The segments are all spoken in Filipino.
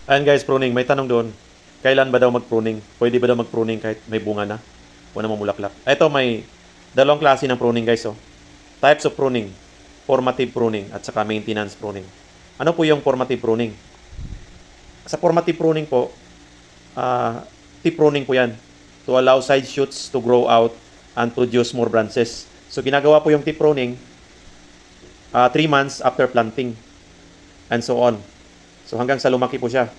Ayan guys, pruning. May tanong doon. Kailan ba daw mag-pruning? Pwede ba daw mag-pruning kahit may bunga na? O namumulaklak? Ito may dalawang klase ng pruning guys. Oh. Types of pruning. Formative pruning at saka maintenance pruning. Ano po yung formative pruning? Sa formative pruning po, tip pruning po yan. To allow side shoots to grow out and produce more branches. So ginagawa po yung tip pruning 3 months after planting. And so on. So hanggang sa lumaki po siya.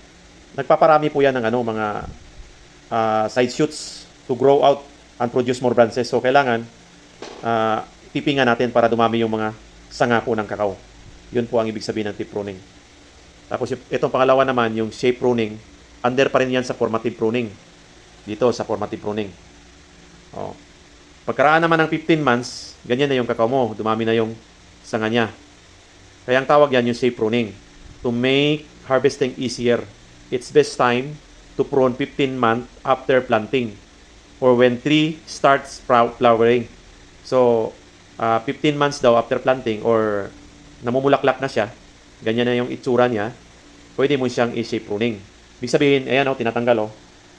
Nagpaparami po yan ng mga side shoots to grow out and produce more branches. So kailangan pipingan natin para dumami yung mga sanga po ng kakao. Yun po ang ibig sabihin ng tip pruning. Tapos itong pangalawa naman, yung shape pruning, under pa rin yan sa formative pruning. Dito sa formative pruning. Oh. Pagkaraan naman ng 15 months, ganyan na yung kakao mo. Dumami na yung sanga niya. Kaya ang tawag yan yung shape pruning. To make harvesting easier, it's best time to prune 15 months after planting or when tree starts flowering. So, 15 months daw after planting or namumulaklak na siya, ganyan na yung itsura niya, pwede mo siyang i-shape pruning. Ibig sabihin, ayan tinatanggal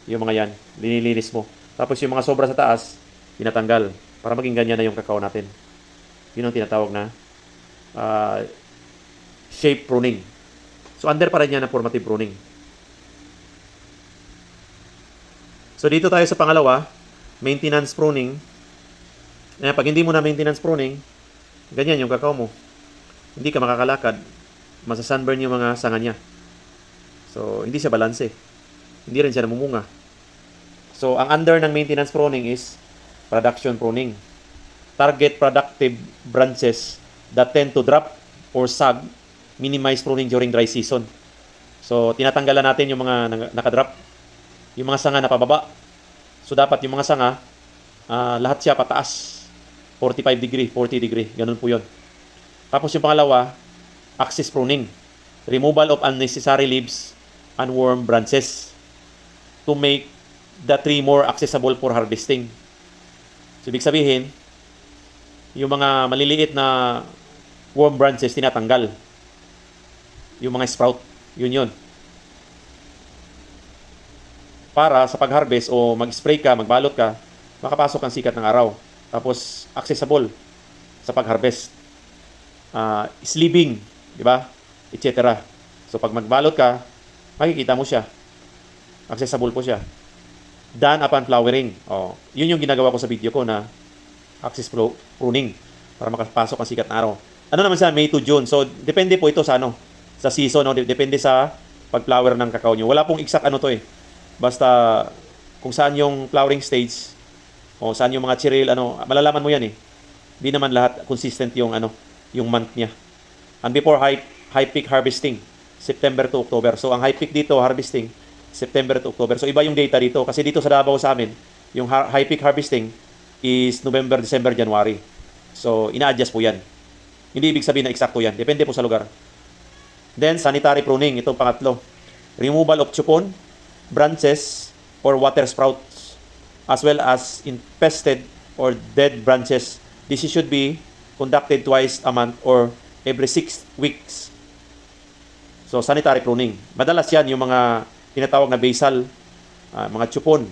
yung mga yan, linilinis mo. Tapos yung mga sobra sa taas, tinatanggal para maging ganyan na yung kakao natin. Yun ang tinatawag na shape pruning. So, under pa rin yan ang formative pruning. So, dito tayo sa pangalawa, maintenance pruning. Pag hindi mo na maintenance pruning, ganyan yung kakao mo. Hindi ka makakalakad. Masasunburn yung mga sanga niya. So, hindi siya balanse. Hindi rin siya namumunga. So, ang under ng maintenance pruning is production pruning. Target productive branches that tend to drop or sag. Minimize pruning during dry season. So, tinatanggalan natin yung mga nakadrop. Yung mga sanga na pababa. So, dapat yung mga sanga, lahat siya pataas. 45 degree, 40 degree. Ganun po yun. Tapos yung pangalawa, axis pruning. Removal of unnecessary leaves and worm branches to make the tree more accessible for harvesting. So, ibig sabihin, yung mga maliliit na worm branches tinatanggal. Yung mga sprout, yun. Para sa pag-harvest o mag-spray ka, magbalot ka, makapasok ang sikat ng araw. Tapos, accessible sa pag-harvest. Sleeving, di ba? Etc. So, pag magbalot ka, makikita mo siya. Accessible po siya. Done upon flowering. Yun yung ginagawa ko sa video ko na axis pruning para makapasok ang sikat ng araw. Ano naman siya? May to June. So, depende po ito sa sa season, depende sa pag-flower ng kakao nyo. Wala pong exact Basta kung saan yung flowering stage o saan yung mga cereal, malalaman mo yan eh. Hindi naman lahat consistent yung yung month niya. And before high peak harvesting, September to October. So ang high peak dito harvesting September to October. So iba yung data dito kasi dito sa Davao sa amin, yung high peak harvesting is November, December, January. So ina-adjust po yan. Hindi ibig sabihin na eksakto yan. Depende po sa lugar. Then, sanitary pruning. Itong pangatlo. Removal of chupon, branches, or water sprouts, as well as infested or dead branches. This should be conducted twice a month or every 6 weeks. So, sanitary pruning. Madalas yan yung mga tinatawag na basal, mga chupon,